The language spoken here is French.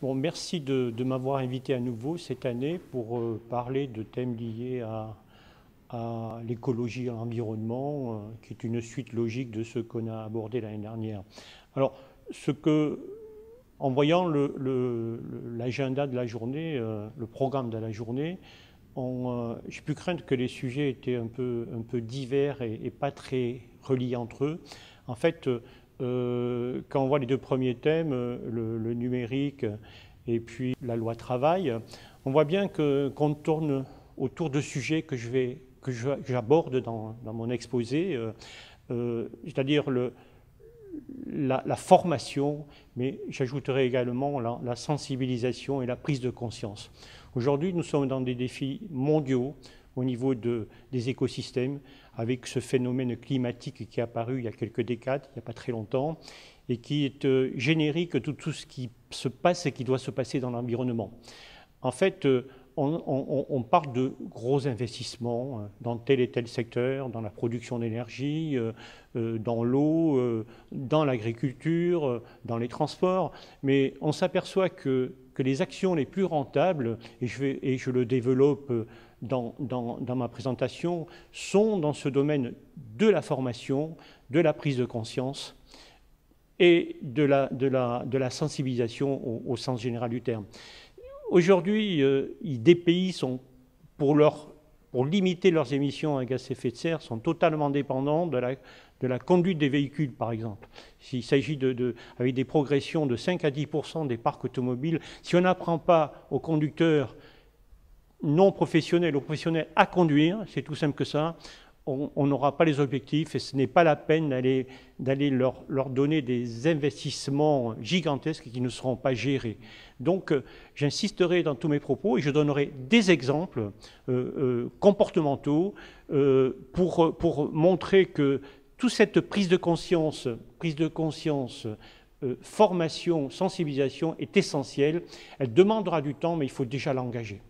Bon, merci de m'avoir invité à nouveau cette année pour parler de thèmes liés à l'écologie et à l'environnement, qui est une suite logique de ce qu'on a abordé l'année dernière. Alors, en voyant l'agenda de la journée, le programme de la journée, j'ai pu craindre que les sujets étaient un peu divers et pas très reliés entre eux. En fait, quand on voit les deux premiers thèmes, le numérique et puis la loi travail, on voit bien qu'on tourne autour de sujets que j'aborde dans mon exposé, c'est-à-dire la formation, mais j'ajouterai également la sensibilisation et la prise de conscience. Aujourd'hui, nous sommes dans des défis mondiaux au niveau des écosystèmes, avec ce phénomène climatique qui est apparu il y a quelques décades, il n'y a pas très longtemps, et qui est générique de tout ce qui se passe et qui doit se passer dans l'environnement. En fait, on parle de gros investissements dans tel et tel secteur, dans la production d'énergie, dans l'eau, dans l'agriculture, dans les transports, mais on s'aperçoit que les actions les plus rentables, et je le développe dans ma présentation, sont dans ce domaine de la formation, de la prise de conscience et de la sensibilisation au sens général du terme. Aujourd'hui, des pays sont, pour limiter leurs émissions à gaz à effet de serre, sont totalement dépendants de la conduite des véhicules, par exemple. S'il s'agit avec des progressions de 5 à 10% des parcs automobiles, si on n'apprend pas aux conducteurs non professionnels, aux professionnels à conduire, c'est tout simple que ça, on n'aura pas les objectifs et ce n'est pas la peine d'aller leur donner des investissements gigantesques qui ne seront pas gérés. Donc j'insisterai dans tous mes propos et je donnerai des exemples comportementaux pour montrer que toute cette prise de conscience, formation, sensibilisation est essentielle. Elle demandera du temps, mais il faut déjà l'engager.